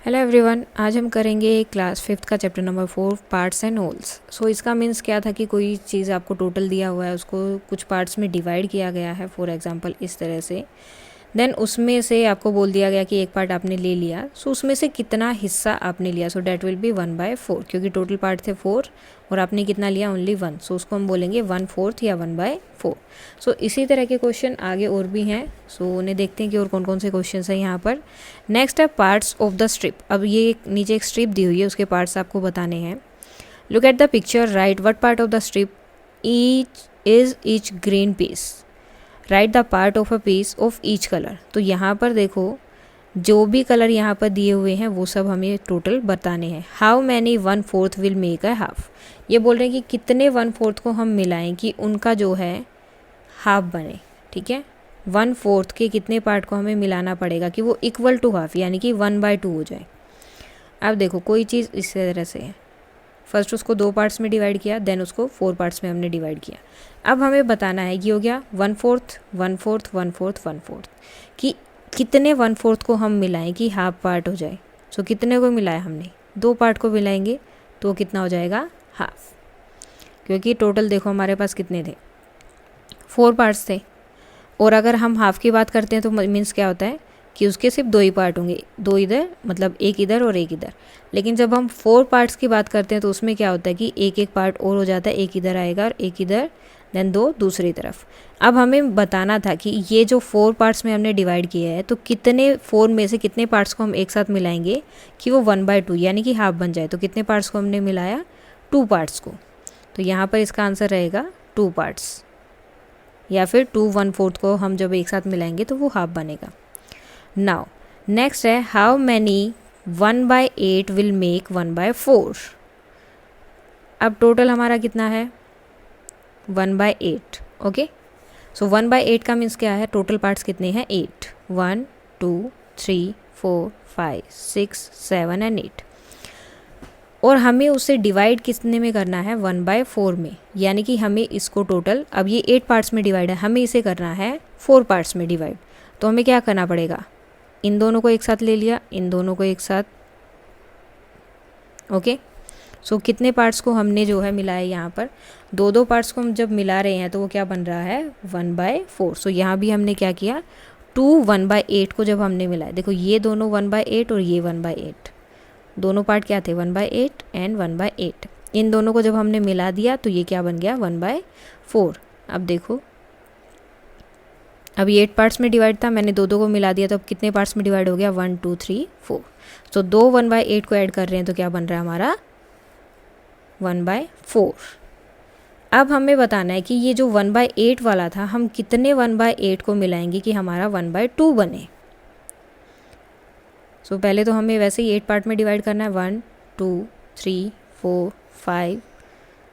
Hello everyone, आज हम करेंगे क्लास 5th का chapter number 4 parts and wholes. So इसका मीन्स क्या था कि कोई चीज़ आपको टोटल दिया हुआ है, उसको कुछ पार्ट्स में डिवाइड किया गया है। फॉर एग्जांपल इस तरह से, देन उसमें से आपको बोल दिया गया कि एक पार्ट आपने ले लिया, सो उसमें से कितना हिस्सा आपने लिया। सो डैट विल बी 1/4, क्योंकि टोटल पार्ट थे 4 और आपने कितना लिया, ओनली 1। सो उसको हम बोलेंगे 1/4 या 1/4। सो इसी तरह के क्वेश्चन आगे और भी हैं। सो उन्हें देखते हैं कि और कौन कौन से क्वेश्चन हैं यहाँ पर। नेक्स्ट है पार्ट्स ऑफ द स्ट्रिप। अब ये नीचे एक स्ट्रिप दी हुई है, उसके पार्ट्स आपको बताने हैं। Look at the picture, right what part of the strip each green piece. Right the part of a piece of each colour. तो यहाँ पर देखो, जो भी कलर यहाँ पर दिए हुए हैं वो सब हमें टोटल बताने हैं। How many 1/4 will make a half. ये बोल रहे हैं कि कितने 1/4 को हम मिलाएं कि उनका जो है हाफ बने। ठीक है, 1/4 के कितने पार्ट को हमें मिलाना पड़ेगा कि वो इक्वल टू हाफ, यानी कि 1/2 हो जाए। अब देखो, कोई चीज़ इस तरह से है, फर्स्ट उसको 2 पार्ट्स में डिवाइड किया, देन उसको 4 पार्ट्स में हमने डिवाइड किया। अब हमें बताना है कि हो गया 1/4 1/4 1/4 1/4 कि कितने 1/4 को हम मिलाएं कि हाफ पार्ट हो जाए। सो कितने को मिलाया हमने, 2 पार्ट को मिलाएंगे तो कितना हो जाएगा, हाफ। क्योंकि टोटल देखो हमारे पास कितने थे, 4 पार्ट्स थे। और अगर हम हाफ की बात करते हैं तो मीन्स क्या होता है कि उसके सिर्फ 2 ही पार्ट होंगे, 2 इधर, मतलब एक इधर और एक इधर। लेकिन जब हम 4 पार्ट्स की बात करते हैं तो उसमें क्या होता है कि एक एक पार्ट और हो जाता है, एक इधर आएगा और एक इधर, देन 2 दूसरी तरफ। अब हमें बताना था कि ये जो 4 पार्ट्स में हमने डिवाइड किया है, तो कितने 4 में से कितने पार्ट्स को हम एक साथ मिलाएंगे कि वो 1/2 यानी कि हाफ बन जाए। तो कितने पार्ट्स को हमने मिलाया, 2 पार्ट्स को। तो यहाँ पर इसका आंसर रहेगा 2 पार्ट्स, या फिर 2 1/4 को हम जब एक साथ मिलाएंगे तो वो हाफ बनेगा। नाउ नेक्स्ट है, हाउ मैनी 1/8 विल मेक 1/4। अब टोटल हमारा कितना है, 1/8। ओके, सो 1/8 का मीन्स क्या है, टोटल पार्ट्स कितने हैं, 8। 1 2 3 4 5 6 7 एंड 8। और हमें उसे डिवाइड कितने में करना है, 1/4 में। यानी कि हमें इसको टोटल, अब ये 8 पार्ट्स में डिवाइड है, हमें इसे करना है 4 पार्ट्स में डिवाइड। तो हमें क्या करना पड़ेगा, इन दोनों को एक साथ ले लिया, इन दोनों को एक साथ। ओके, सो कितने पार्ट्स को हमने जो है मिलाया, यहाँ पर 2 पार्ट्स को हम जब मिला रहे हैं तो वो क्या बन रहा है, 1/4। सो यहाँ भी हमने क्या किया, 2 1/8 को जब हमने मिलाया, देखो ये दोनों 1/8 और ये 1/8, दोनों पार्ट क्या थे, 1/8 एंड 1/8। इन दोनों को जब हमने मिला दिया तो ये क्या बन गया, 1/4। अब देखो, अब ये 8 पार्ट्स में डिवाइड था, मैंने 2 को मिला दिया, तो अब कितने पार्ट्स में डिवाइड हो गया, 1 2 3 4। तो 2 1/8 को ऐड कर रहे हैं तो क्या बन रहा है हमारा, 1/4। अब हमें बताना है कि ये जो 1/8 वाला था, हम कितने 1/8 को मिलाएंगे कि हमारा 1/2 बने। सो पहले तो हमें वैसे ही 8 पार्ट में डिवाइड करना है, 1 2 3 4 5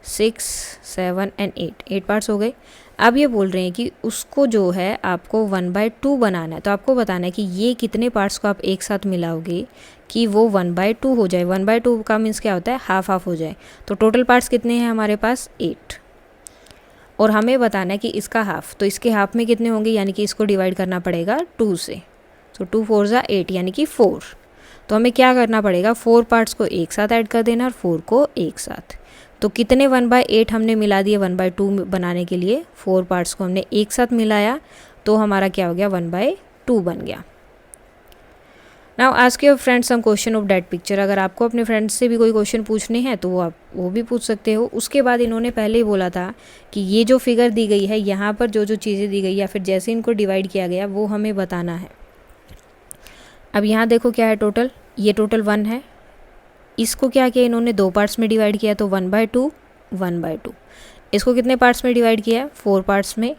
6 7 एंड 8 पार्ट्स हो गए। अब ये बोल रहे हैं कि उसको जो है आपको 1/2 बनाना है। तो आपको बताना है कि ये कितने पार्ट्स को आप एक साथ मिलाओगे कि वो 1/2 हो जाए। 1/2 का मीन्स क्या होता है, हाफ हाफ हो जाए। तो टोटल पार्ट्स कितने हैं हमारे पास, 8। और हमें बताना है कि इसका हाफ, तो इसके हाफ में कितने होंगे, यानी कि इसको डिवाइड करना पड़ेगा 2 से। तो 2 4 ज़ा 8 यानी कि 4। तो हमें क्या करना पड़ेगा, 4 पार्ट्स को एक साथ ऐड कर देना और 4 को एक साथ। तो कितने 1/8 हमने मिला दिए 1/2 बनाने के लिए, 4 पार्ट्स को हमने एक साथ मिलाया, तो हमारा क्या हो गया, 1/2 बन गया। Now ask your friends some question of that picture. अगर आपको अपने फ्रेंड्स से भी कोई क्वेश्चन पूछने हैं तो वो भी पूछ सकते हो। उसके बाद इन्होंने पहले ही बोला था कि ये जो फिगर दी गई है, यहाँ पर जो जो चीज़ें दी गई या फिर जैसे इनको डिवाइड किया गया वो हमें बताना है। अब यहाँ देखो क्या है, टोटल ये टोटल 1 है। इसको क्या किया इन्होंने, 2 पार्ट्स में डिवाइड किया, तो 1/2 1/2। इसको कितने पार्ट्स में डिवाइड किया, 4 पार्ट्स में,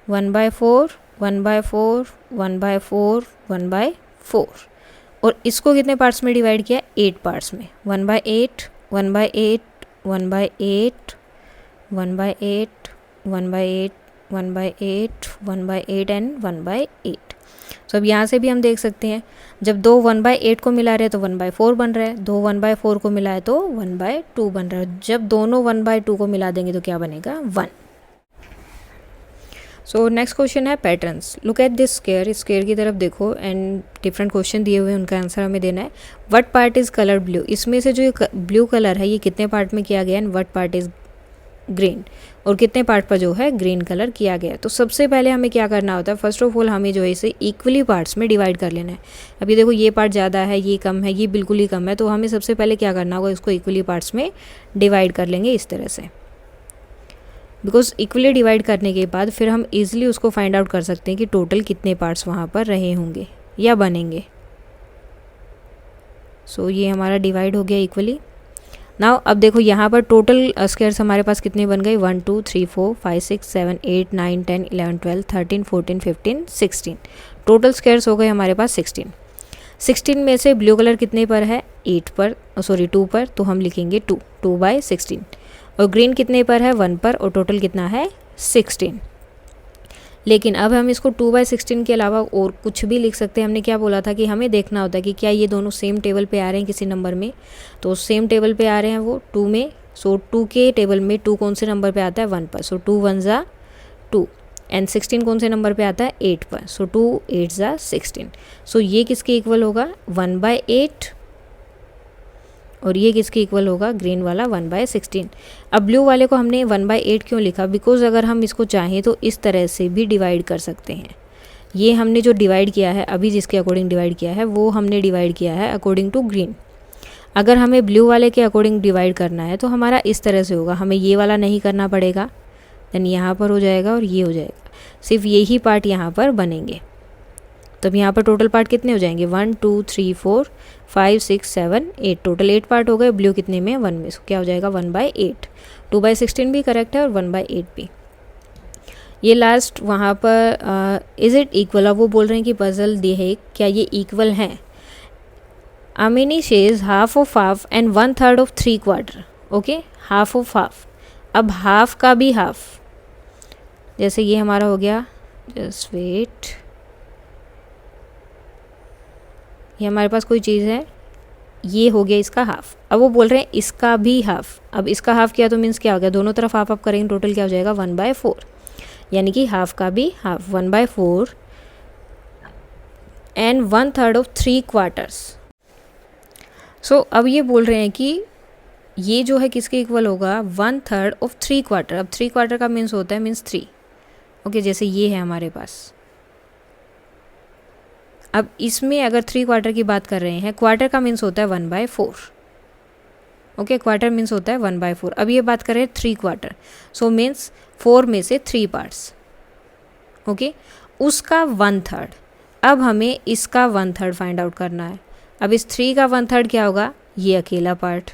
1/4 1/4 1/4 1/4। और इसको कितने पार्ट्स में डिवाइड किया, 8 पार्ट्स में, 1/8 1/8 1/8 1/8 1/8 1/8 1/8 एंड 1/8। तो अब यहाँ से भी हम देख सकते हैं, जब 2 1/8 को मिला रहे हैं तो 1/4 बन रहा है, 2 1/4 को मिला है तो 1/2 बन रहा है। जब दोनों 1/2 को मिला देंगे तो क्या बनेगा, 1। सो नेक्स्ट क्वेश्चन है patterns. Look at this square, इस स्क्वायर की तरफ देखो एंड डिफरेंट क्वेश्चन दिए हुए हैं, उनका आंसर हमें देना है। What part is colour blue, इसमें से जो ये ब्लू कलर है ये कितने पार्ट में किया गया and what part is green, और कितने पार्ट पर जो है ग्रीन कलर किया गया है। तो सबसे पहले हमें क्या करना होता है, फर्स्ट ऑफ ऑल हमें जो है इसे इक्वली पार्ट्स में डिवाइड कर लेना है। अभी देखो ये पार्ट ज़्यादा है, ये कम है, ये बिल्कुल ही कम है, तो हमें सबसे पहले क्या करना होगा, इसको इक्वली पार्ट्स में डिवाइड कर लेंगे इस तरह से। बिकॉज इक्वली डिवाइड करने के बाद फिर हम ईजिली उसको फाइंड आउट कर सकते हैं कि टोटल कितने पार्ट्स वहाँ पर रहे होंगे या बनेंगे। सो ये हमारा डिवाइड हो गया इक्वली। नाउ अब देखो यहाँ पर टोटल स्क्वायर्स हमारे पास कितने बन गए, 1 2 3 4 5 6 7 8 9 10 11 12 13 14 15 16। टोटल स्क्वायर्स हो गए हमारे पास 16। 16 में से ब्लू कलर कितने पर है, 8 पर, सॉरी 2 पर, तो हम लिखेंगे 2 बाय 16। और ग्रीन कितने पर है, 1 पर, और टोटल कितना है 16। लेकिन अब हम इसको 2 बाय 16 के अलावा और कुछ भी लिख सकते हैं। हमने क्या बोला था कि हमें देखना होता है कि क्या ये दोनों सेम टेबल पे आ रहे हैं किसी नंबर में, तो सेम टेबल पे आ रहे हैं वो 2 में। सो 2 के टेबल में 2 कौन से नंबर पे आता है, 1 पर, सो 2 1 ज़ा 2, एंड 16 कौन से नंबर पे आता है, 8 पर, सो 2 8 ज़ा 16। सो ये किसके इक्वल होगा, 1 बाय 8, और ये किसके इक्वल होगा, ग्रीन वाला 1 बाय 16। अब ब्लू वाले को हमने 1 बाय 8 क्यों लिखा, बिकॉज अगर हम इसको चाहें तो इस तरह से भी डिवाइड कर सकते हैं। ये हमने जो डिवाइड किया है अभी, जिसके अकॉर्डिंग डिवाइड किया है, वो हमने डिवाइड किया है अकॉर्डिंग टू ग्रीन। अगर हमें ब्लू वाले के अकॉर्डिंग डिवाइड करना है तो हमारा इस तरह से होगा, हमें ये वाला नहीं करना पड़ेगा, देन यहाँ पर हो जाएगा और ये हो जाएगा, सिर्फ यही पार्ट यहाँ पर बनेंगे। तब यहाँ पर टोटल पार्ट कितने हो जाएंगे, 1 2 3 4 5 6 7 8, टोटल 8 पार्ट हो गए। ब्लू कितने में, 1 में, सो क्या हो जाएगा 1 बाय 8। 2 बाय 16 भी करेक्ट है और 1 बाय 8 भी। ये लास्ट वहाँ पर इज़ इट इक्वल, अब वो बोल रहे हैं कि पजल दिए है क्या ये इक्वल हैं। आमिनी शेज half of half and 1/3 of 3/4, okay, half of half. अब हाफ का भी हाफ, जैसे ये हमारा हो गया, जस्ट वेट, ये हमारे पास कोई चीज़ है, ये हो गया इसका हाफ। अब वो बोल रहे हैं इसका भी हाफ। अब इसका हाफ किया तो मीन्स क्या हो गया, दोनों तरफ हाफ करेंगे, टोटल क्या हो जाएगा 1 बाय 4, यानी कि हाफ का भी हाफ 1 बाय 4 एंड 1/3 ऑफ 3/4। सो अब ये बोल रहे हैं कि ये जो है किसके इक्वल होगा, 1/3 ऑफ 3/4। अब 3/4 का मीन्स होता है मीन्स 3, ओके, जैसे ये है हमारे पास। अब इसमें अगर 3/4 की बात कर रहे हैं, क्वार्टर का मीन्स होता है 1 बाय 4, ओके, क्वार्टर मीन्स होता है 1 बाय 4। अब ये बात कर रहे हैं 3/4, सो मीन्स 4 में से 3 पार्ट्स, ओके, उसका 1/3। अब हमें इसका 1/3 फाइंड आउट करना है। अब इस 3 का 1/3 क्या होगा, ये अकेला पार्ट।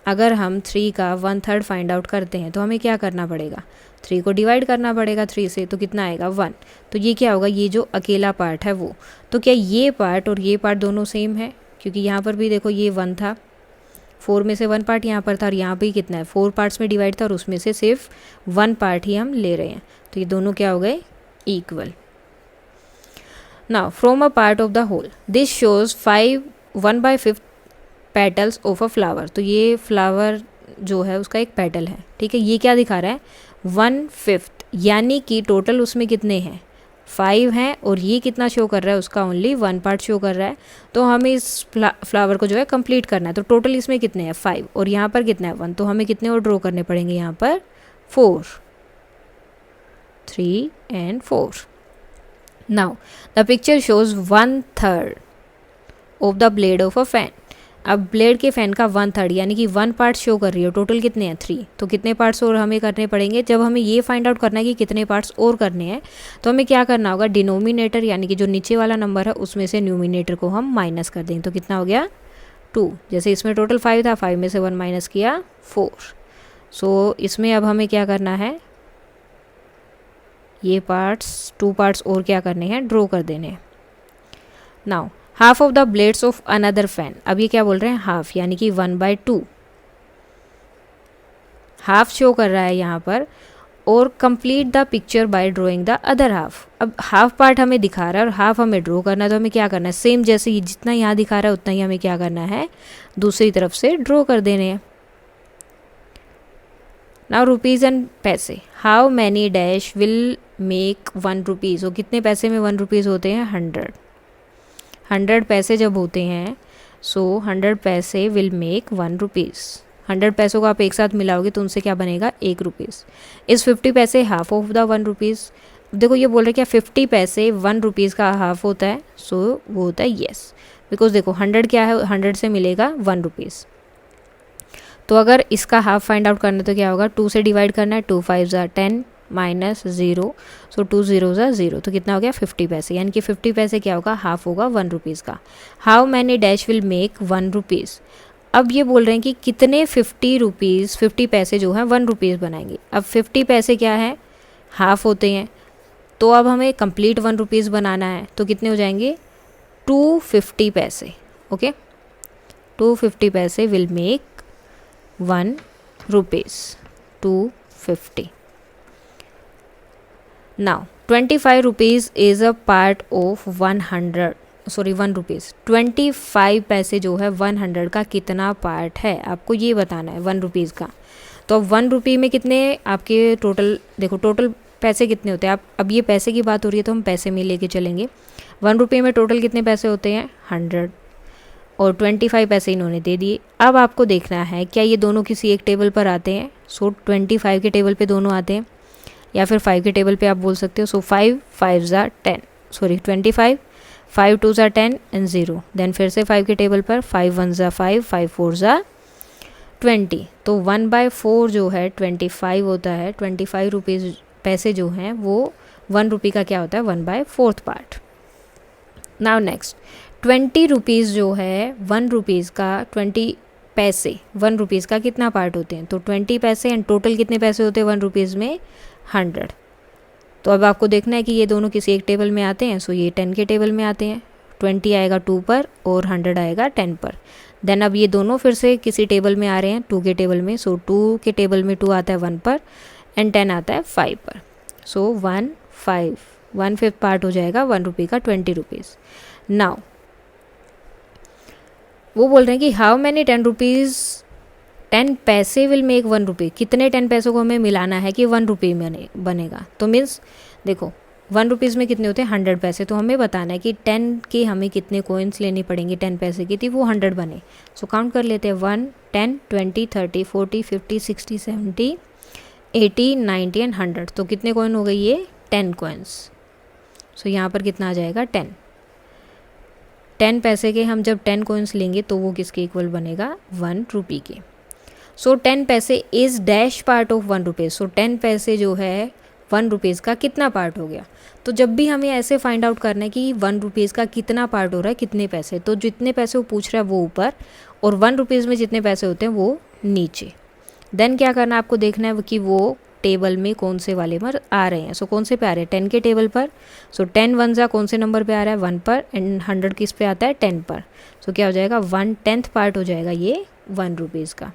अगर हम 3 का 1/3 फाइंड आउट करते हैं तो हमें क्या करना पड़ेगा, 3 को डिवाइड करना पड़ेगा 3 से, तो कितना आएगा 1। तो ये क्या होगा, ये जो अकेला पार्ट है वो। तो क्या ये पार्ट और ये पार्ट दोनों सेम है, क्योंकि यहाँ पर भी देखो ये 1 था, 4 में से 1 पार्ट यहाँ पर था, और यहाँ भी कितना है, 4 पार्ट्स में डिवाइड था, और उसमें से सिर्फ 1 पार्ट ही हम ले रहे हैं, तो ये दोनों क्या हो गए, equal. Now from a part of the whole this shows 1/5 petals of a flower. तो ये फ्लावर जो है उसका एक पेटल है, ठीक है, ये क्या दिखा रहा है, 1/5, यानी कि टोटल उसमें कितने हैं, 5 हैं, और ये कितना शो कर रहा है, उसका ओनली 1 पार्ट शो कर रहा है। तो हमें इस फ्लावर को जो है कंप्लीट करना है, तो टोटल इसमें कितने हैं 5, और यहाँ पर कितना है 1, तो हमें कितने और ड्रॉ करने पड़ेंगे, यहाँ पर 4, 3 and 4। Now the picture shows 1/3 of the blade of a fan. अब ब्लेड के फैन का 1/3 यानी कि 1 पार्ट शो कर रही है, टोटल कितने हैं 3, तो कितने पार्ट्स और हमें करने पड़ेंगे। जब हमें ये फाइंड आउट करना है कि कितने पार्ट्स और करने हैं, तो हमें क्या करना होगा, डिनोमिनेटर यानी कि जो नीचे वाला नंबर है उसमें से न्यूमिनेटर को हम माइनस कर देंगे, तो कितना हो गया 2। जैसे इसमें टोटल 5 था, 5 में से 1 माइनस किया 4। सो इसमें अब हमें क्या करना है, ये पार्ट्स 2 पार्ट्स और क्या करने हैं, ड्रॉ कर देने हैं। Now half of the blades of another fan. अब ये क्या बोल रहे हैं, हाफ, यानी कि 1/2 हाफ शो कर रहा है यहाँ पर, और complete the picture bye drawing the other half. अब हाफ पार्ट हमें दिखा रहा है और हाफ हमें ड्रॉ करना है, तो हमें क्या करना है, सेम जैसे ही जितना यहाँ दिखा रहा है उतना ही हमें क्या करना है, दूसरी तरफ से ड्रॉ कर देने हैं। नाउ रुपीज़ एंड पैसे, how many dash will make 1 rupees, वो कितने पैसे में 1 रुपीज़ होते हैं, 100 पैसे जब होते हैं, सो 100 पैसे विल मेक 1 रुपीज़। 100 पैसों को आप एक साथ मिलाओगे तो उनसे क्या बनेगा, 1 रुपीज़। इस 50 पैसे हाफ ऑफ द 1 रुपीज़। देखो ये बोल रहे क्या 50 पैसे 1 रुपीज़ का हाफ होता है, सो वो होता है येस, बिकॉज देखो 100 क्या है, 100 से मिलेगा 1 रुपीज़। तो अगर इसका हाफ फाइंड आउट करना है तो क्या होगा, 2 से डिवाइड करना है, 2 5 ज़ा 10 माइनस 0, सो 2 0 ज़ा 0, तो कितना हो गया 50 पैसे, यानी कि 50 पैसे क्या होगा, हाफ होगा 1 रुपीज़ का। How many dash will make 1 rupees. अब ये बोल रहे हैं कि कितने 50 रुपीज़ 50 पैसे जो हैं 1 रुपीज़ बनाएंगे। अब 50 पैसे क्या है, हाफ होते हैं, तो अब हमें कंप्लीट 1 रुपीज़ बनाना है, तो कितने हो जाएंगे 250 पैसे। ओके, 250 पैसे will make 1 rupees, 250। Now 25 rupees is a part of 1 rupees. 25 पैसे जो है 100 का कितना पार्ट है, आपको ये बताना है 1 रुपीज़ का। तो अब 1 रुपये में कितने आपके टोटल, देखो टोटल पैसे कितने होते हैं, आप अब ये पैसे की बात हो रही है तो हम पैसे में लेके चलेंगे। 1 रुपये में टोटल कितने पैसे होते हैं, 100, और 25 पैसे इन्होंने दे दिए। अब आपको देखना है क्या ये दोनों किसी एक टेबल पर आते हैं, सो 25 के टेबल पे दोनों आते हैं, या फिर 5 के टेबल पे आप बोल सकते हो। सो 5 5 ज़ा 10, सॉरी 25, 5 2 ज़ा 10 एंड 0, देन फिर से 5 के टेबल पर 5 1 ज़ा 5, 5 4 ज़ा 20, तो 1/4 जो है 25 होता है। 25 रुपीज़ पैसे जो हैं वो 1 रुपये का क्या होता है, 1/4 पार्ट। नाउ नेक्स्ट 20 रुपीज़ जो है 1 रुपीज़ का, 20 पैसे 1 रुपीज़ का कितना पार्ट होते हैं, तो 20 पैसे एंड टोटल कितने पैसे होते हैं 1 रुपीज़ में, 100। तो अब आपको देखना है कि ये दोनों किसी एक टेबल में आते हैं, सो ये 10 के टेबल में आते हैं, 20 आएगा 2 पर और 100 आएगा 10 पर। देन अब ये दोनों फिर से किसी टेबल में आ रहे हैं, 2 के टेबल में, सो 2 के टेबल में 2 आता है 1 पर एंड 10 आता है 5 पर, सो 1 5, 1/5 पार्ट हो जाएगा 1 रुपये का, 20 रुपीज़। नाउ वो बोल रहे हैं कि हाउ मैनी 10 रुपीज़ 10 पैसे विल मेक 1 रुपये, कितने 10 पैसों को हमें मिलाना है कि 1 रुपये में बनेगा। तो मीन्स देखो 1 रुपीज़ में कितने होते हैं 100 पैसे, तो हमें बताना है कि 10 के हमें कितने कॉइन्स लेनी पड़ेंगे 10 पैसे की थी, वो 100 बने। सो काउंट कर लेते हैं 1 10 20 30 40 50 60 70 80 90 एंड 100, तो कितने कॉइन हो गए ये 10 कॉइन्स। सो यहाँ पर कितना आ जाएगा 10 पैसे के हम जब 10 कॉइन्स लेंगे तो वो किसके इक्वल बनेगा 1 रुपये के। सो 10 पैसे is dash part of 1 rupees, so 10 पैसे जो है 1 रुपीज़ का कितना पार्ट हो गया। तो जब भी हमें ऐसे फाइंड आउट करना है कि 1 रुपीज़ का कितना पार्ट हो रहा है, कितने पैसे, तो जितने पैसे वो पूछ रहा है वो ऊपर और 1 रुपीज़ में जितने पैसे होते हैं वो नीचे। देन क्या करना है, आपको देखना है कि वो टेबल में कौन से वाले पर आ रहे हैं। सो कौन से पे आ रहे हैं 10 के टेबल पर, सो 10 1 ज़ा कौन से नंबर पे आ रहा है 1 पर एंड 100 किस पे आता है 10 पर। सो क्या हो जाएगा 1/10 पार्ट हो जाएगा ये 1 रुपीज़ का।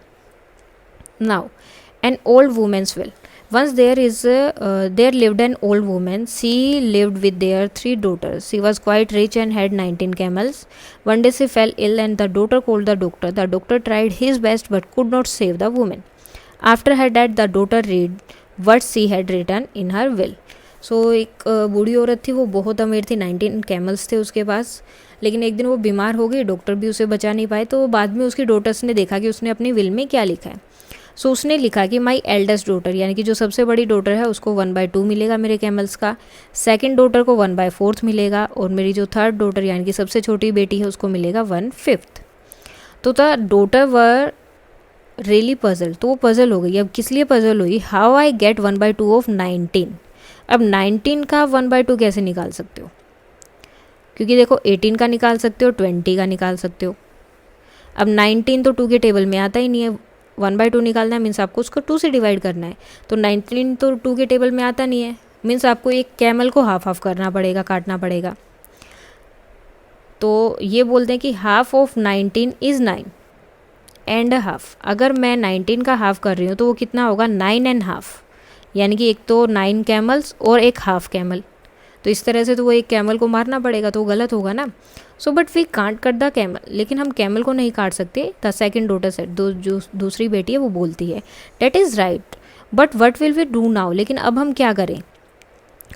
Now an old women's will, once there lived an old woman. She lived with their 3 daughters. She was quite rich and had 19 camels. One day she fell ill and the daughter called the doctor. The doctor tried his best but could not save the woman. After her death the daughter read what she had written in her will. So एक बूढ़ी औरत थी, वो बहुत अमीर थी, 19 camels थे उसके पास, लेकिन एक दिन वो बीमार हो गई, डॉक्टर भी उसे बचा नहीं पाए। तो बाद में उसकी डॉटर्स ने देखा कि उसने अपनी विल में क्या लिखा है। सो उसने लिखा कि माई एल्डेस्ट डॉटर, यानी कि जो सबसे बड़ी डॉटर है उसको 1/2 मिलेगा मेरे कैमल्स का, सेकंड डॉटर को 1/4 मिलेगा और मेरी जो थर्ड डॉटर यानी कि सबसे छोटी बेटी है उसको मिलेगा 1/5। तो the daughter were really puzzle, तो वो पजल हो गई। अब किस लिए पजल हुई, हाउ आई गेट 1/2 ऑफ 19। अब 19 का 1/2 कैसे निकाल सकते हो, क्योंकि देखो 18 का निकाल सकते हो, 20 का निकाल सकते हो। अब 19 तो 2 के टेबल में आता ही नहीं है, 1/2 निकालना है मीन्स आपको उसको 2 से डिवाइड करना है। तो 19 तो 2 के टेबल में आता नहीं है, मीन्स आपको एक कैमल को हाफ हाफ करना पड़ेगा, काटना पड़ेगा। तो ये बोलते हैं कि half of 19 is 9 and half. अगर मैं 19 का हाफ कर रही हूँ तो वो कितना होगा 9 एंड हाफ, यानी कि एक तो 9 कैमल्स और एक हाफ कैमल। तो इस तरह से तो वो एक कैमल को मारना पड़ेगा, तो वो गलत होगा ना। So but we can't cut the camel, लेकिन हम कैमल को नहीं काट सकते। द सेकंड डॉटर सेड, जो दूसरी बेटी है वो बोलती है, that is right but what will we do now, लेकिन अब हम क्या करें।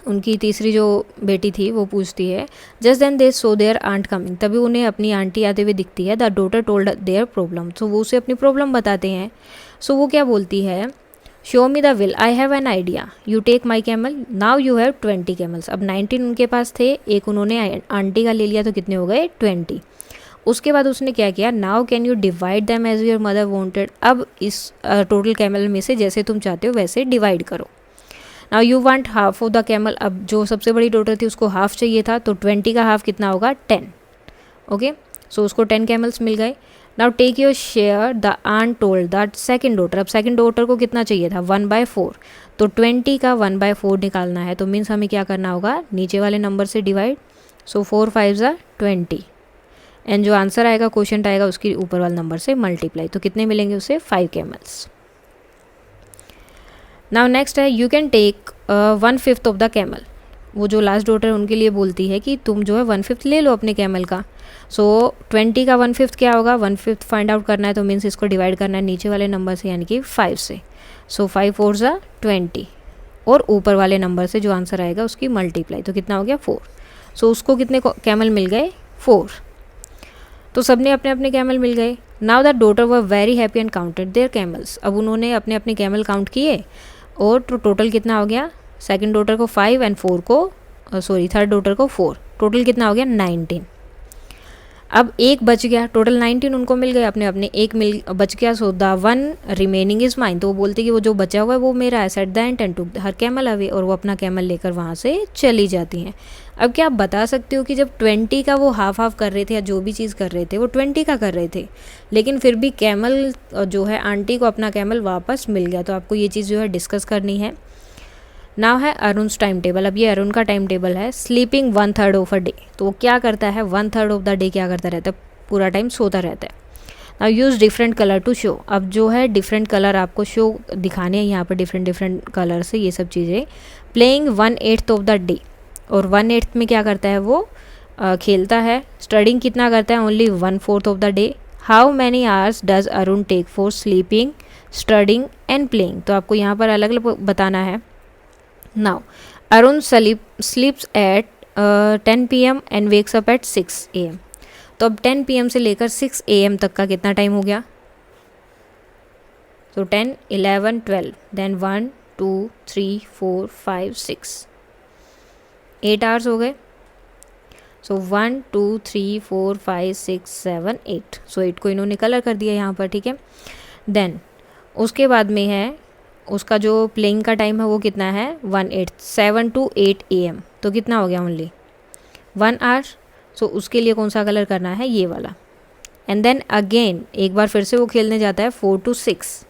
उनकी तीसरी जो बेटी थी वो पूछती है, just then they saw their aunt coming, तभी उन्हें अपनी आंटी आते हुए दिखती है। The daughter told their problem, तो वो उसे अपनी प्रॉब्लम बताते हैं। सो वो क्या बोलती है, show me the will, I have an idea, you take my camel, now you have 20 camels. अब 19 उनके पास थे, एक उन्होंने आंटी का ले लिया, तो कितने हो गए 20। उसके बाद उसने क्या किया, now can you divide them as your mother wanted, अब इस टोटल कैमल में से जैसे तुम चाहते हो वैसे डिवाइड करो। Now you want half of the camel, अब जो सबसे बड़ी डॉटर थी उसको हाफ चाहिए था, तो 20 का हाफ कितना होगा 10। ओके, सो उसको 10 कैमल्स मिल गए। Now take your share, the aunt told that second daughter, अब सेकंड डॉटर को कितना चाहिए था 1/4, तो 20 का 1/4 निकालना है, तो मीन्स हमें क्या करना होगा, नीचे वाले नंबर से डिवाइड। सो 4 5 20, एंड जो आंसर आएगा क्वेश्चन आएगा उसकी ऊपर वाले नंबर से मल्टीप्लाई, तो कितने मिलेंगे उसे 5 कैमल्स। नाउ नेक्स्ट है, you can take 1/5 of the camel, वो जो लास्ट डॉटर उनके लिए बोलती है कि तुम जो है 1/5 ले लो अपने कैमल का। सो 20 का 1/5 क्या होगा, 1/5 फाइंड आउट करना है, तो मीन्स इसको डिवाइड करना है नीचे वाले नंबर से, यानी कि 5 से। सो 5 4 20, और ऊपर वाले नंबर से जो आंसर आएगा उसकी मल्टीप्लाई, तो कितना हो गया 4। सो उसको कितने कैमल मिल गए 4, तो सबने अपने अपने कैमल मिल गए। Now the daughter were very happy and counted their camels, अब उन्होंने अपने अपने कैमल काउंट किए, और तो टोटल कितना हो गया, सेकंड डॉटर को 5 एंड 4 को थर्ड डॉटर को 4, टोटल कितना हो गया 19। अब एक बच गया, टोटल 19 उनको मिल गए अपने अपने, एक मिल बच गया, so the 1 remaining is mine, तो वो बोलती कि वो जो बचा हुआ है वो मेरा है। Set the end and took her camel away, और वो अपना कैमल लेकर वहाँ से चली जाती हैं। अब क्या आप बता सकते हो कि जब 20 का वो हाफ हाफ कर रहे थे या जो भी चीज़ कर रहे थे वो 20 का कर रहे थे, लेकिन फिर भी कैमल जो है आंटी को अपना कैमल वापस मिल गया, तो आपको ये चीज़ जो है डिस्कस करनी है। नाउ है अरुण's टाइम टेबल, अब ये अरुण का टाइम टेबल है। स्लीपिंग 1/3 ऑफ अ डे, तो वो क्या करता है 1/3 ऑफ द डे क्या करता रहता है, पूरा टाइम सोता रहता है। Now use different colour to show, अब जो है डिफरेंट कलर आपको शो दिखाने हैं यहाँ पर, डिफरेंट डिफरेंट कलर से ये सब चीज़ें। प्लेइंग 1/8 ऑफ द डे, और 1/8 में क्या करता है वो खेलता है। स्टडिंग कितना करता है, only 1/4 of the day. How many hours does Arun take for sleeping, studying and playing, तो आपको यहाँ पर अलग अलग बताना है। Now Arun sleeps at 10 PM and wakes up at 6 AM, तो अब 10 PM से लेकर 6 AM तक का कितना टाइम हो गया, तो 10 11 12 देन 1 2 3 4 5 6 8 आवर्स हो गए। सो 1 2 3 4 5 6 7 8, सो 8 को इन्होंने कलर कर दिया यहाँ पर, ठीक है। देन उसके बाद में है उसका जो प्लेइंग का टाइम है वो कितना है 7 to 8 AM, तो कितना हो गया ओनली 1 आवर। सो उसके लिए कौन सा कलर करना है, ये वाला। एंड देन अगेन एक बार फिर से वो खेलने जाता है 4 to 6,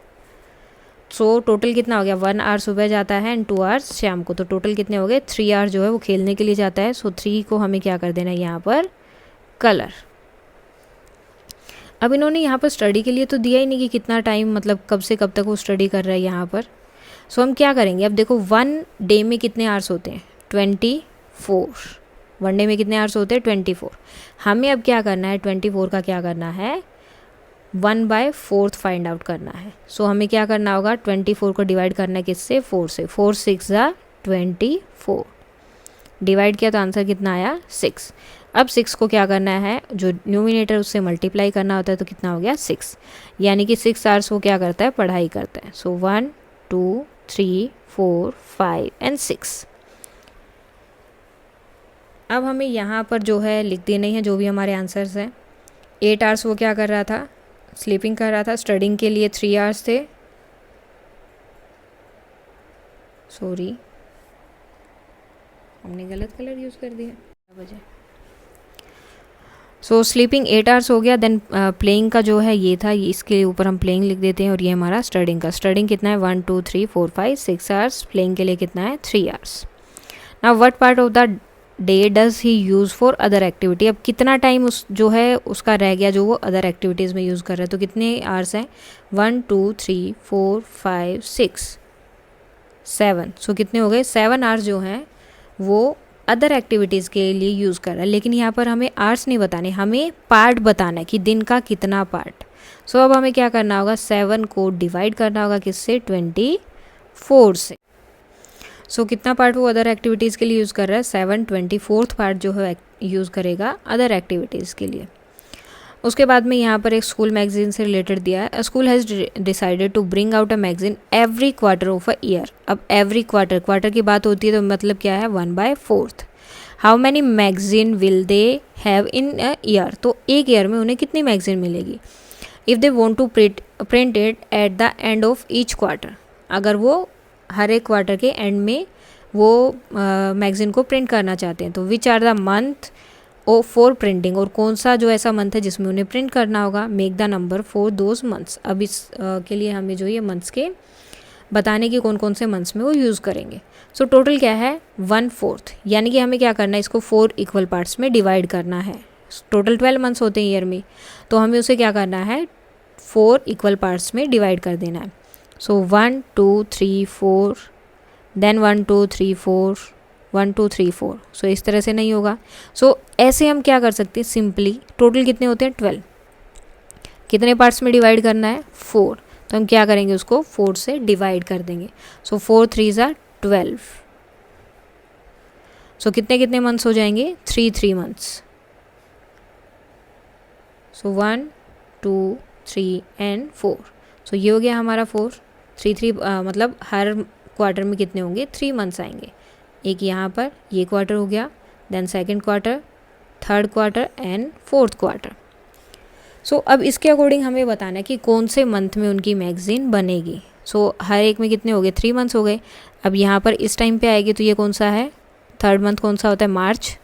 सो टोटल कितना हो गया 1 आवर सुबह जाता है एंड 2 आवर्स शाम को, तो टोटल कितने हो गए 3 आवर जो है वो खेलने के लिए जाता है। सो 3 को हमें क्या कर देना है यहाँ पर कलर। अब इन्होंने यहाँ पर स्टडी के लिए तो दिया ही नहीं कि कितना टाइम, मतलब कब से कब तक वो स्टडी कर रहा है यहाँ पर। सो हम क्या करेंगे, अब देखो 1 डे में कितने आवर्स होते हैं 24, 1 डे में कितने आवर्स होते हैं 24। हमें अब क्या करना है 24 का क्या करना है 1/4 फाइंड आउट करना है। सो हमें क्या करना होगा 24 को डिवाइड करना है किससे 4 से, 4 6 24, डिवाइड किया तो आंसर कितना आया 6। अब 6 को क्या करना है, जो न्यूमिनेटर उससे मल्टीप्लाई करना होता है, तो कितना हो गया 6, यानी कि 6 आवर्स वो क्या करता है पढ़ाई करता है। सो 1 2 3 4 5 एंड 6। अब हमें यहाँ पर जो है लिख देने हैं जो भी हमारे आंसर्स हैं। 8 आवर्स वो क्या कर रहा था, स्लीपिंग कर रहा था। स्टडिंग के लिए 3 आवर्स थे, सॉरी हमने गलत कलर यूज़ कर दिया वजह। सो स्लीपिंग 8 आवर्स हो गया। देन प्लेइंग का जो है ये था, इसके ऊपर हम प्लेइंग लिख देते हैं, और ये हमारा स्टडिंग का। स्टडिंग कितना है 1 2 3 4 5 6 आवर्स, प्लेइंग के लिए कितना है 3 hours. Now what part of the day does he use for other activity, अब कितना टाइम उस जो है उसका रह गया जो वो अदर एक्टिविटीज़ में यूज़ कर रहे हैं, तो कितने आवर्स हैं 1 2 3 4 5 6 7, सो कितने हो गए 7 आवर्स जो हैं वो अदर एक्टिविटीज़ के लिए यूज़ कर रहा है। लेकिन यहाँ पर हमें आवर्स नहीं बताने, हमें पार्ट बताना है कि दिन का कितना पार्ट। सो अब हमें क्या करना होगा 7 को डिवाइड करना होगा किससे 24 4 से। सो कितना पार्ट वो अदर एक्टिविटीज़ के लिए यूज़ कर रहा है, 7/24 पार्ट जो है यूज़ करेगा अदर एक्टिविटीज़ के लिए। उसके बाद में यहाँ पर एक स्कूल मैगजीन से रिलेटेड दिया है, school has decided to bring out a magazine every quarter of a year. अब एवरी क्वार्टर की बात होती है तो मतलब क्या है, 1/4। How many magazine will they have in a year, तो एक ईयर में उन्हें कितनी मैगजीन मिलेगी। If they want to print it at the end of each quarter, अगर वो हर एक क्वार्टर के एंड में वो मैगज़ीन को प्रिंट करना चाहते हैं, तो विच आर द मंथ ओ फॉर प्रिंटिंग, और कौन सा जो ऐसा मंथ है जिसमें उन्हें प्रिंट करना होगा, make the number for those months. अब इस के लिए हमें जो ये मंथ्स के बताने की कौन कौन से मंथ्स में वो यूज़ करेंगे। सो टोटल क्या है, 1/4, यानी कि हमें क्या करना है, इसको 4 इक्वल पार्ट्स में डिवाइड करना है। टोटल 12 मंथ्स होते हैं ईयर में, तो हमें उसे क्या करना है, 4 इक्वल पार्ट्स में डिवाइड कर देना है। सो 1 2 3 4, देन 1 2 3 4, 1 2 3 4। सो इस तरह से नहीं होगा। सो ऐसे हम क्या कर सकते हैं, सिंपली टोटल कितने होते हैं, 12, कितने पार्ट्स में डिवाइड करना है, 4, तो हम क्या करेंगे, उसको 4 से डिवाइड कर देंगे। सो 4 3 are 12। सो कितने कितने मंथ्स हो जाएंगे, 3 मंथ्स। So 1 2 3 and 4। सो ये हो गया हमारा 4 3 मतलब हर क्वार्टर में कितने होंगे, 3 मंथ्स आएंगे। एक यहाँ पर ये क्वार्टर हो गया, then second quarter, third quarter and fourth quarter. So अब इसके अकॉर्डिंग हमें बताना है कि कौन से मंथ में उनकी मैगज़ीन बनेगी। सो हर एक में कितने हो गए, 3 मंथ्स हो गए। अब यहाँ पर इस टाइम पे आएगी तो ये कौन सा है, थर्ड मंथ कौन सा होता है, मार्च,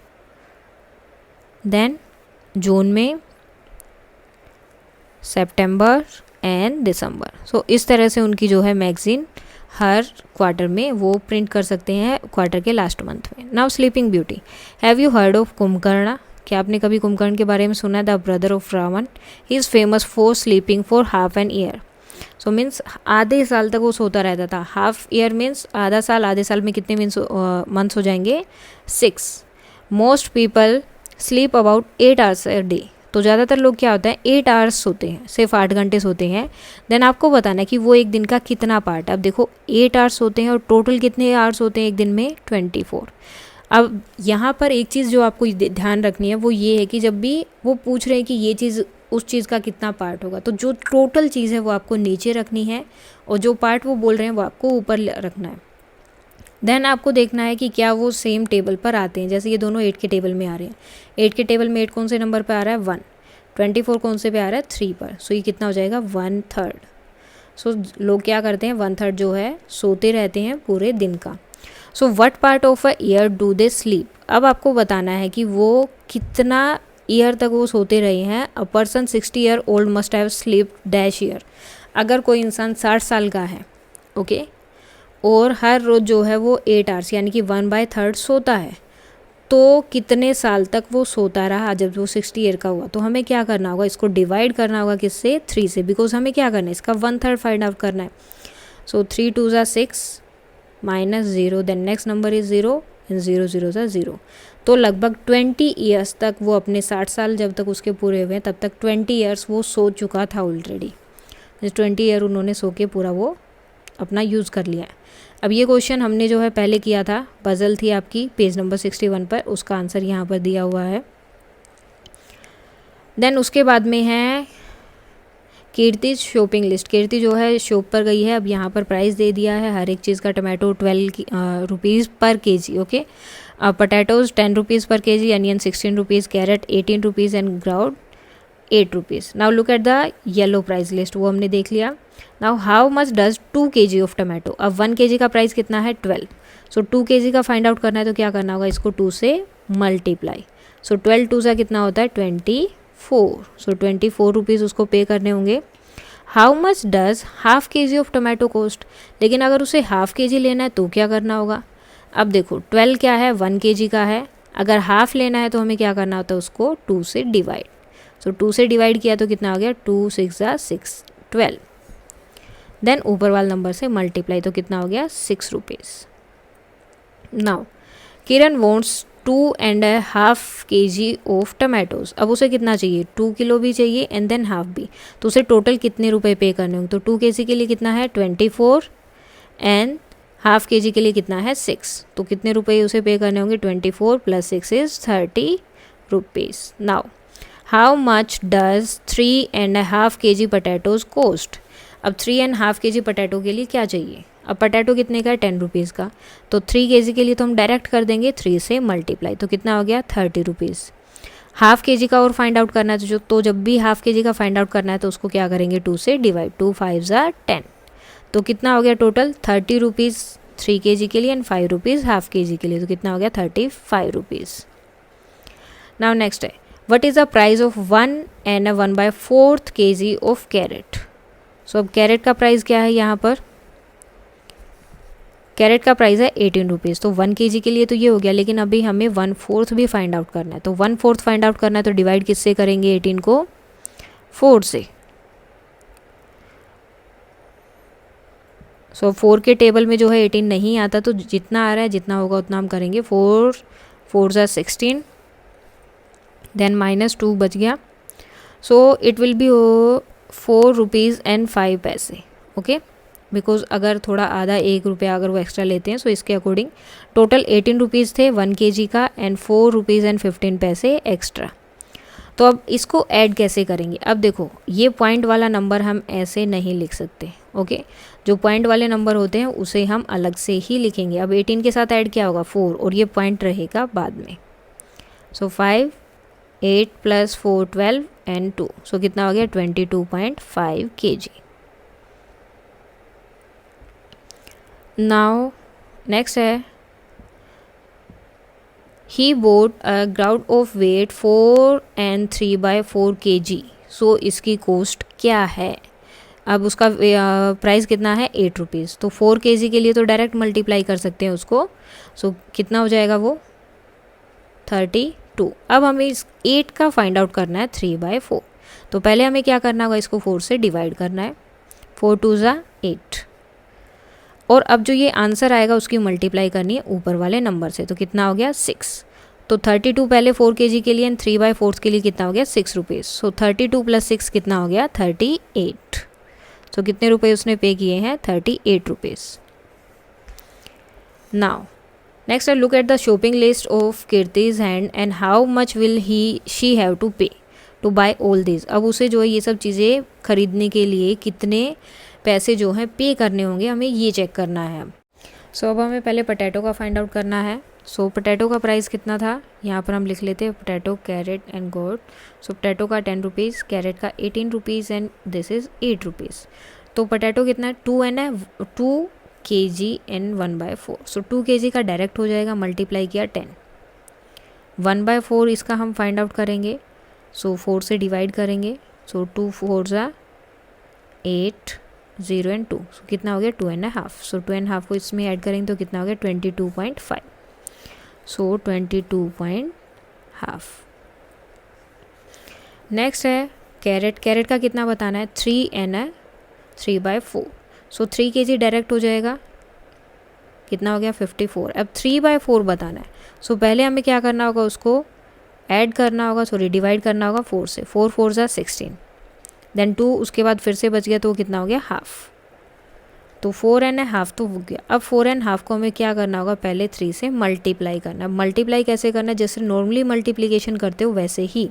देन जून में, सितंबर एंड दिसंबर। सो इस तरह से उनकी जो है मैगज़ीन हर क्वार्टर में वो प्रिंट कर सकते हैं, क्वार्टर के लास्ट मंथ में। Now sleeping beauty, have you heard of Kumbhakarna, क्या आपने कभी कुंभकर्ण के बारे में सुना है, the brother of Ravana. He is famous for sleeping for half an year. So means आधे साल तक वो सोता रहता था। हाफ ईयर मीन्स आधा साल, आधे साल में कितने मंथ्स हो जाएंगे, 6। Most people sleep about 8 hours a day, तो ज़्यादातर लोग क्या होता है, 8 आवर्स सोते हैं, सिर्फ 8 घंटे सोते हैं। देन आपको बताना है कि वो एक दिन का कितना पार्ट। अब देखो 8 आवर्स सोते हैं और टोटल कितने आवर्स होते हैं एक दिन में, 24। अब यहाँ पर एक चीज़ जो आपको ध्यान रखनी है वो ये है कि जब भी वो पूछ रहे हैं कि ये चीज़ उस चीज़ का कितना पार्ट होगा, तो जो टोटल चीज़ है वो आपको नीचे रखनी है और जो पार्ट वो बोल रहे हैं वो आपको ऊपर रखना है। देन आपको देखना है कि क्या वो सेम टेबल पर आते हैं। जैसे ये दोनों 8 के टेबल में आ रहे हैं, 8 के टेबल में 8 कौन से नंबर पर आ रहा है, 1। 24 कौन से पे आ रहा है, 3 पर। सो ये कितना हो जाएगा, 1/3। सो लोग क्या करते हैं, 1/3 जो है सोते रहते हैं पूरे दिन का। So what part of a year do they sleep, अब आपको बताना है कि वो कितना ईयर तक वो सोते रहे हैं। A person 60 year old must have sleep dash year, अगर कोई इंसान 60 साल का है, ओके, और हर रोज़ जो है वो 8 आवर्स यानी कि 1/3 सोता है, तो कितने साल तक वो सोता रहा जब वो 60 ईयर का हुआ। तो हमें क्या करना होगा, इसको डिवाइड करना होगा किससे, 3 से, बिकॉज हमें क्या करना है, इसका 1/3 फाइंड आउट करना है। So 3 2 are 6 minus 0, then next number is 0 and 0 0 are 0। तो लगभग 20 ईयर्स तक वो अपने 60 साल जब तक उसके पूरे हुए तब तक 20 ईयर्स वो सो चुका था ऑलरेडी। 20 ईयर उन्होंने सो के पूरा वो अपना यूज़ कर लिया है। अब ये क्वेश्चन हमने जो है पहले किया था, पजल थी आपकी पेज नंबर 61 पर, उसका आंसर यहाँ पर दिया हुआ है। देन उसके बाद में है कीर्ति शॉपिंग लिस्ट। कीर्ति जो है शॉप पर गई है, अब यहाँ पर प्राइस दे दिया है हर एक चीज़ का। Tomato 12 rupees per kg, okay, potatoes 10 rupees per kg, onion 16 rupees, carrot 18 rupees and ground 8 rupees. Now look at the yellow price list, वो हमने देख लिया। Now how much does 2 kg of tomato, अब 1 kg का price कितना है, 12। So 2 kg का find out करना है तो क्या करना होगा, इसको 2 से मल्टीप्लाई। सो 12 2 से कितना होता है, 24। सो 24 रुपीज़ उसको पे करने होंगे। How much does half kg of tomato cost, लेकिन अगर उसे हाफ kg लेना है तो क्या करना होगा। अब देखो 12 क्या है, 1 kg का है, अगर हाफ लेना है तो हमें क्या करना होता है, उसको 2 से डिवाइड। सो 2 से डिवाइड किया तो कितना हो गया, 2 6 are 6, 12। देन ऊपर वाले नंबर से मल्टीप्लाई तो कितना हो गया, 6 rupees. Now Kiran wants 2.5 kg of tomatoes, अब उसे कितना चाहिए, 2 किलो भी चाहिए एंड देन हाफ भी, तो उसे टोटल कितने रुपए पे करने होंगे। तो 2 kg के लिए कितना है, 24 एंड हाफ के जी के लिए कितना है 6, तो कितने रुपए उसे पे करने होंगे 24 + 6 is 30 rupees. Now how much does 3.5 kg potatoes cost. अब 3.5 kg पोटैटो के लिए क्या चाहिए, अब पोटैटो कितने का है 10 रुपीज़ का, तो 3 kg के लिए तो हम डायरेक्ट कर देंगे 3 से मल्टीप्लाई, तो कितना हो गया 30 रुपीज़। हाफ के जी का और फाइंड आउट करना है तो जब भी हाफ के जी का फाइंड आउट करना है तो उसको क्या करेंगे 2 से डिवाइड, 2 5 = 10, तो कितना हो गया टोटल 30 रुपीज़ 3 kg के लिए एंड 5 रुपीज़ हाफ के जी के लिए, तो कितना हो गया 35 रुपीज़। नाउ नेक्स्ट है what is the price of 1 kg of carrot. So अब कैरेट का प्राइस क्या है, यहाँ पर कैरेट का प्राइस है 18 रुपीज़, तो 1 kg के लिए तो ये हो गया, लेकिन अभी हमें 1/4 भी फाइंड आउट करना है, तो 1/4 फाइंड आउट करना है तो डिवाइड किससे करेंगे 18 को 4 से। सो 4 के टेबल में जो है 18 नहीं आता, तो जितना आ रहा है जितना होगा उतना हम करेंगे, 4 4 = 16, देन -2 बच गया, so it will be 4 rupees and 5 पैसे, ओके, बिकॉज अगर थोड़ा आधा 1 रुपया अगर वो एक्स्ट्रा लेते हैं, सो इसके अकॉर्डिंग टोटल 18 रुपीज़ थे 1 kg का एंड 4 रुपीज़ एंड 15 पैसे एक्स्ट्रा। तो अब इसको ऐड कैसे करेंगे, अब देखो ये पॉइंट वाला नंबर हम ऐसे नहीं लिख सकते, ओके, जो पॉइंट वाले नंबर होते हैं उसे हम अलग से ही लिखेंगे। अब 18 के साथ ऐड क्या होगा 4 और ये पॉइंट रहेगा बाद में, सो 5 8 + 4 12 एंड 2, सो कितना हो गया 22.5 kg। नाउ नेक्स्ट है he bought a ground of weight 4 and 3/4 kg, so इसकी कॉस्ट क्या है, अब उसका प्राइस कितना है 8 रुपीज़, तो 4 kg के लिए तो डायरेक्ट मल्टीप्लाई कर सकते हैं उसको, सो कितना हो जाएगा वो 32। अब हमें इस 8 का फाइंड आउट करना है 3/4, तो पहले हमें क्या करना होगा इसको 4 से डिवाइड करना है, 4 2 = 8, और अब जो ये आंसर आएगा उसकी मल्टीप्लाई करनी है ऊपर वाले नंबर से, तो कितना हो गया 6, तो 32 पहले 4 kg के लिए एंड 3/4 के लिए कितना हो गया 6 रुपीज़, सो 32 + 6 कितना हो गया 38, तो कितने रुपए उसने पे किए हैं 38 rupees. Now next look at the shopping list of Kirti's hand and how much will she have to pay to buy all this. अब उसे जो है ये सब चीज़ें खरीदने के लिए कितने पैसे जो हैं पे करने होंगे, हमें ये चेक करना है। सो अब हमें पहले पोटैटो का फाइंड आउट करना है। सो पोटैटो का प्राइस कितना था, यहाँ पर हम लिख लेते हैं potato carrot and goat. So potato का 10 रुपीज़, कैरेट का 18 rupees and this is 8 rupees. तो पोटैटो कितना है 2 kg एंड 1/4, सो 2 kg का डायरेक्ट हो जाएगा, मल्टीप्लाई किया 10, 1/4 इसका हम फाइंड आउट करेंगे, सो 4 से डिवाइड करेंगे, सो 2 4 = 8 0 एंड 2, सो कितना हो गया 2.5, सो 2.5 को इसमें ऐड करेंगे तो कितना हो गया 22.5, सो 22.5। नेक्स्ट है कैरेट, कैरेट का कितना बताना है 3/4, सो 3 kg डायरेक्ट हो जाएगा, कितना हो गया 54। अब 3/4 बताना है, सो पहले हमें क्या करना होगा उसको ऐड करना होगा, सॉरी डिवाइड करना होगा 4 से, 4 4 = 16, देन 2 उसके बाद फिर से बच गया तो कितना हो गया हाफ, तो 4.5 तो हो गया। अब 4.5 को हमें क्या करना होगा पहले 3 से मल्टीप्लाई करना है। मल्टीप्लाई कैसे करना है, जैसे नॉर्मली मल्टीप्लिकेशन करते हो वैसे ही,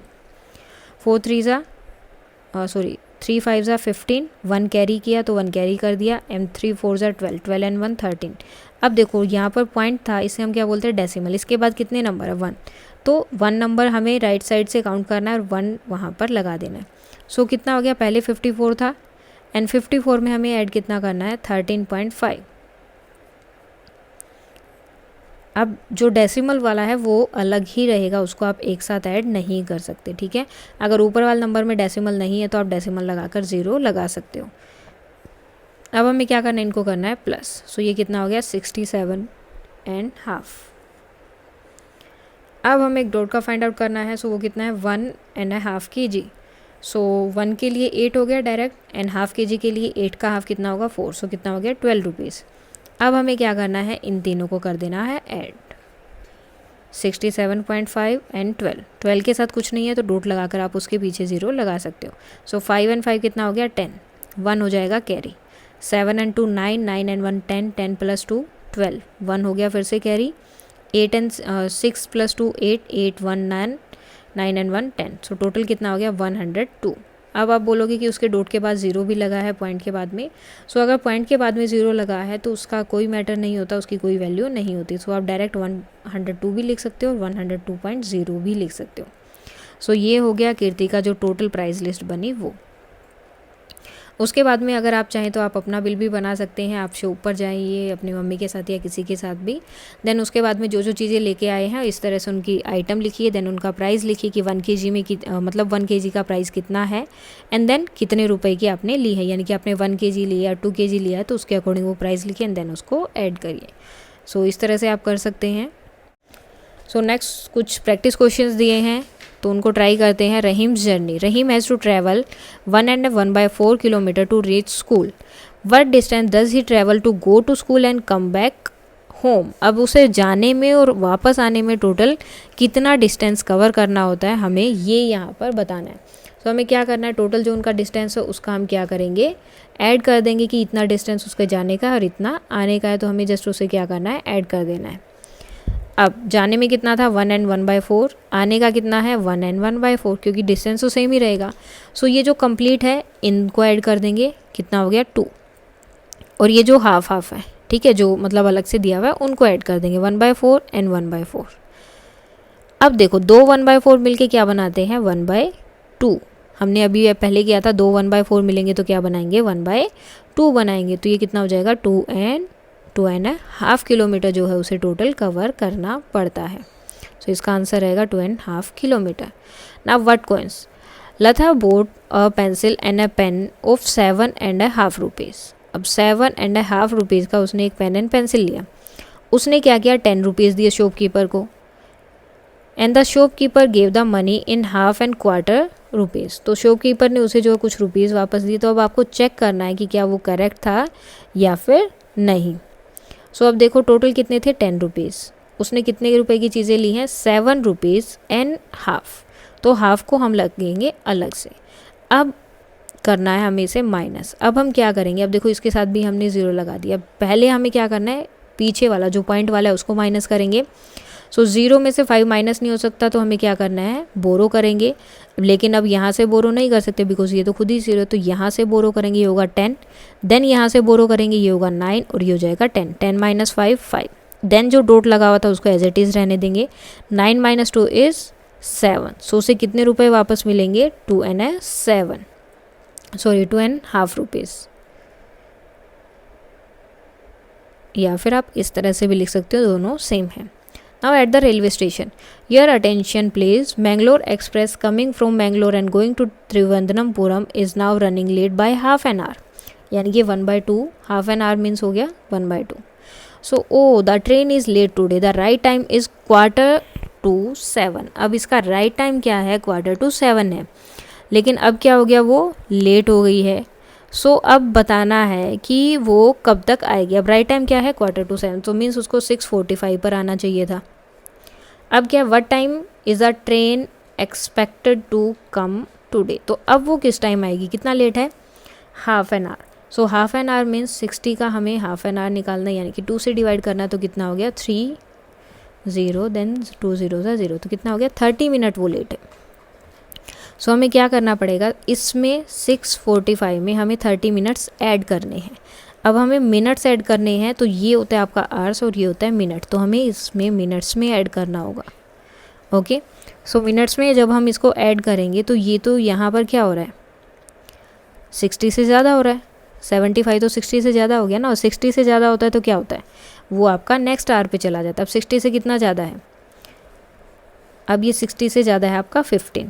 3 5 = 15, 1 कैरी किया तो 1 कैरी कर दिया, एम 3 4 = 12, 12 and 1 13। अब देखो यहाँ पर पॉइंट था, इसे हम क्या बोलते हैं डेसिमल, इसके बाद कितने नंबर है 1, तो 1 नंबर हमें राइट साइड से काउंट करना है और 1 वहाँ पर लगा देना है। सो कितना हो गया, पहले 54 था एंड 54 में हमें ऐड कितना करना है 13.5। अब जो डेसिमल वाला है वो अलग ही रहेगा, उसको आप एक साथ ऐड नहीं कर सकते, ठीक है। अगर ऊपर वाले नंबर में डेसिमल नहीं है तो आप डेसिमल लगाकर 0 लगा सकते हो। अब हमें क्या करना है, इनको करना है प्लस, सो ये कितना हो गया 67.5। अब हमें एक डॉट का फाइंड आउट करना है, सो वो कितना है 1.5 kg, सो 1 के लिए 8 हो गया डायरेक्ट एंड हाफ kg के लिए 8 का हाफ कितना होगा 4, सो कितना हो गया 12 रुपीज़। अब हमें क्या करना है, इन तीनों को कर देना है ऐड, 67.5 एंड 12 के साथ कुछ नहीं है तो डॉट लगाकर आप उसके पीछे 0 लगा सकते हो। सो 5 and 5 कितना हो गया 10, 1 हो जाएगा कैरी। 7 एंड 2 9, 9 एंड 1 10, 10 प्लस 2 12, 1 हो गया फिर से carry, 8 and 6 plus 2 8, 8 1 9, 9 and 1 10, so total कितना हो गया 102। अब आप बोलोगे कि उसके डॉट के बाद ज़ीरो भी लगा है पॉइंट के बाद में, सो अगर पॉइंट के बाद में ज़ीरो लगा है तो उसका कोई मैटर नहीं होता, उसकी कोई वैल्यू नहीं होती, सो आप डायरेक्ट 102 भी लिख सकते हो और 102.0 भी लिख सकते हो। सो ये हो गया कीर्ति का जो टोटल प्राइस लिस्ट बनी वो। उसके बाद में अगर आप चाहें तो आप अपना बिल भी बना सकते हैं, आप शॉप पर जाइए अपनी मम्मी के साथ या किसी के साथ भी, देन उसके बाद में जो जो चीज़ें लेके आए हैं इस तरह से उनकी आइटम लिखिए, देन उनका प्राइस लिखिए कि 1 kg में मतलब 1 kg का प्राइस कितना है, एंड देन कितने रुपए की आपने ली है, यानी कि आपने 1 kg लिया 2 kg लिया है तो उसके अकॉर्डिंग वो प्राइस लिखिए एंड देन उसको ऐड करिए। सो इस तरह से आप कर सकते हैं। सो नेक्स्ट कुछ प्रैक्टिस क्वेश्चंस दिए हैं तो उनको ट्राई करते हैं। Rahim's journey, Rahim has to travel 1.1/4 kilometre to reach school, what distance does he travel to go to school and come back home. अब उसे जाने में और वापस आने में टोटल कितना डिस्टेंस कवर करना होता है हमें ये यहाँ पर बताना है। तो हमें क्या करना है, टोटल जो उनका डिस्टेंस है उसका हम क्या करेंगे, ऐड कर देंगे कि इतना डिस्टेंस उसके जाने का और इतना आने का है, तो हमें जस्ट उसे क्या करना है, ऐड कर देना है। अब जाने में कितना था 1 and 1/4, आने का कितना है 1 and 1/4, क्योंकि डिस्टेंस तो सेम ही रहेगा। सो ये जो कंप्लीट है इनको ऐड कर देंगे, कितना हो गया 2, और ये जो हाफ हाफ है, ठीक है, जो मतलब अलग से दिया हुआ है उनको ऐड कर देंगे 1/4 and 1/4। अब देखो दो 1/4 मिलके क्या बनाते हैं 1/2। हमने अभी पहले किया था, दो 1/4 मिलेंगे तो क्या बनाएंगे 1/2 बनाएंगे, तो ये कितना हो जाएगा 2.5 किलोमीटर जो है उसे टोटल कवर करना पड़ता है। सो इसका आंसर रहेगा 2.5 kilometre. Now what coins, Lata boat a pencil and a pain of 7.5 rupees. अब 7.5 रुपीज़ का उसने एक पेन एंड पेंसिल लिया, उसने क्या किया 10 रुपीज़ दिए शॉपकीपर को, and the shopkeeper gave the money in half and quarter rupees. तो शॉपकीपर ने उसे जो कुछ रुपीज़ वापस दिए, तो अब आपको चेक करना है कि क्या वो करेक्ट था या फिर नहीं। सो अब देखो टोटल कितने थे 10 रुपीज़, उसने कितने रुपए की चीज़ें ली हैं 7 रुपीज़ एंड हाफ, तो हाफ को हम लगेंगे अलग से। अब करना है हमें इसे माइनस। अब हम क्या करेंगे, अब देखो इसके साथ भी हमने ज़ीरो लगा दिया, पहले हमें क्या करना है पीछे वाला जो पॉइंट वाला है उसको माइनस करेंगे। सो 0 में से 5 माइनस नहीं हो सकता, तो हमें क्या करना है बोरो करेंगे, लेकिन अब यहाँ से बोरो नहीं कर सकते बिकॉज ये तो खुद ही 0, तो यहाँ से बोरो करेंगे ये होगा 10, देन यहाँ से बोरो करेंगे ये होगा 9 और ये हो जाएगा 10, 10 - 5 5, देन जो डॉट लगा हुआ था उसको एज इट इज़ रहने देंगे, 9 - 2 इज़ 7। सो उसे कितने रुपए वापस मिलेंगे 2.5 रुपीज़, या फिर आप इस तरह से भी लिख सकते हो, दोनों सेम है। Now at the railway station, your attention please. Mangalore Express coming from Mangalore and going to Trivandrumpuram is now running late by half an hour. यानी कि 1/2, हाफ एन आवर मीन्स हो गया 1/2. So oh the train is late today. The right time is 6:45. अब इसका right time क्या है 6:45 है, लेकिन अब क्या हो गया वो लेट हो गई है। सो अब बताना है कि वो कब तक आएगी। अब राइट टाइम क्या है 6:45, तो मीन्स उसको 6:45 पर आना चाहिए था। अब क्या what time is a train expected to come today, तो अब वो किस टाइम आएगी, कितना लेट है half an hour. So half an hour means 60 का हमें हाफ एन आवर निकालना है, यानी कि 2 से डिवाइड करना है, तो कितना हो गया 3 0 देन 2 0 0, तो कितना हो गया 30 मिनट वो लेट है। सो हमें क्या करना पड़ेगा, इसमें 6:45 में हमें 30 मिनट्स ऐड करने हैं। अब हमें मिनट्स ऐड करने हैं, तो ये होता है आपका आवर्स और ये होता है मिनट, तो हमें इसमें मिनट्स में ऐड करना होगा। ओके, सो मिनट्स में जब हम इसको ऐड करेंगे तो ये तो यहाँ पर क्या हो रहा है 60 से ज़्यादा हो रहा है, 75 तो 60 से ज़्यादा हो गया ना, और 60 से ज़्यादा होता है तो क्या होता है वो आपका नेक्स्ट आवर पे चला जाता है। अब 60 से कितना ज़्यादा है, अब ये 60 से ज़्यादा है आपका 15,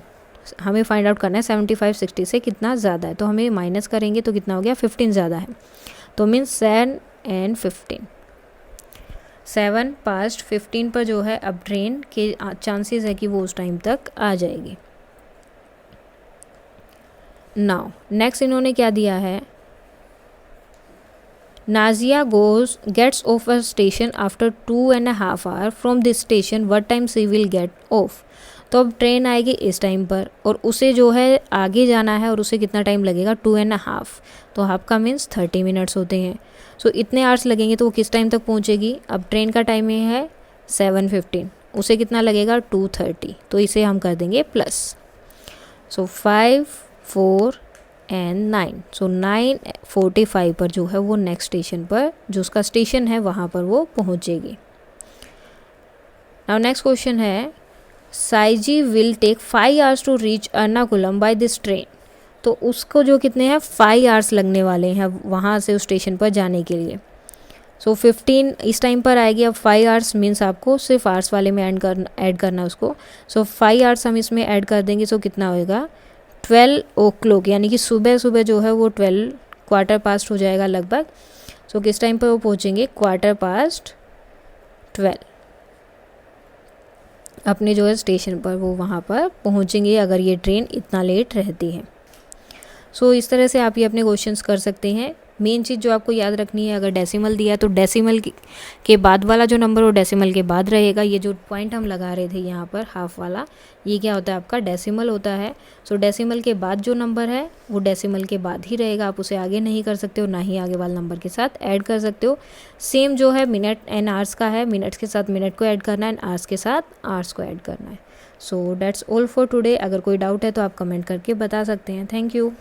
हमें फाइंड आउट करना है 75 60 से कितना ज़्यादा है, तो हमें माइनस करेंगे तो कितना हो गया 15 ज़्यादा है, तो मीन्स 7 and 15, 7 पास्ट 15 पर जो है अब ट्रेन के चांसेस है कि वो उस टाइम तक आ जाएगी। नाउ नेक्स्ट इन्होंने क्या दिया है, Nazia gets off a station after 2.5 hours from this station, what time she will get off. तो अब ट्रेन आएगी इस टाइम पर और उसे जो है आगे जाना है और उसे कितना टाइम लगेगा 2.5, तो हाफ का मीन्स 30 मिनट्स होते हैं। सो इतने आवर्स लगेंगे तो वो किस टाइम तक पहुँचेगी। अब ट्रेन का टाइमिंग है 7:15, उसे कितना लगेगा 2:30, तो इसे हम कर देंगे प्लस। सो 5, 4 एंड 9, सो 9:45 पर जो है वो नेक्स्ट स्टेशन पर, जो उसका स्टेशन है वहाँ पर वो पहुँचेगी। नाउ नेक्स्ट क्वेश्चन है, साइजी will take 5 hours to reach Ernakulam by this train. तो उसको जो कितने हैं 5 आवर्स लगने वाले हैं वहाँ से उस स्टेशन पर जाने के लिए। सो 15 इस टाइम पर आएगी। अब 5 आवर्स मीन्स आपको सिर्फ आवर्स वाले में ऐड करना उसको। सो 5 आवर्स हम इसमें ऐड कर देंगे, सो कितना होएगा 12 o'clock, यानी कि सुबह सुबह जो है वो 12 क्वार्टर पास्ट हो जाएगा लगभग। सो किस टाइम पर वो पहुँचेंगे 12:15 अपने जो है स्टेशन पर वो वहाँ पर पहुँचेंगे अगर ये ट्रेन इतना लेट रहती है। सो इस तरह से आप ये अपने क्वेश्चंस कर सकते हैं। मेन चीज़ जो आपको याद रखनी है, अगर डेसिमल दिया है तो डेसिमल के बाद वाला जो नंबर वो डेसिमल के बाद रहेगा। ये जो पॉइंट हम लगा रहे थे यहाँ पर हाफ वाला, ये क्या होता है आपका डेसिमल होता है। सो डेसिमल के बाद जो नंबर है वो डेसिमल के बाद ही रहेगा, आप उसे आगे नहीं कर सकते हो, ना ही आगे वाले नंबर के साथ ऐड कर सकते हो। सेम जो है मिनट एंड आवर्स का है, मिनट्स के साथ मिनट को ऐड करना है एंड आवर्स के साथ आवर्स को ऐड करना है। So that's all for today. अगर कोई डाउट है तो आप कमेंट करके बता सकते हैं। Thank you.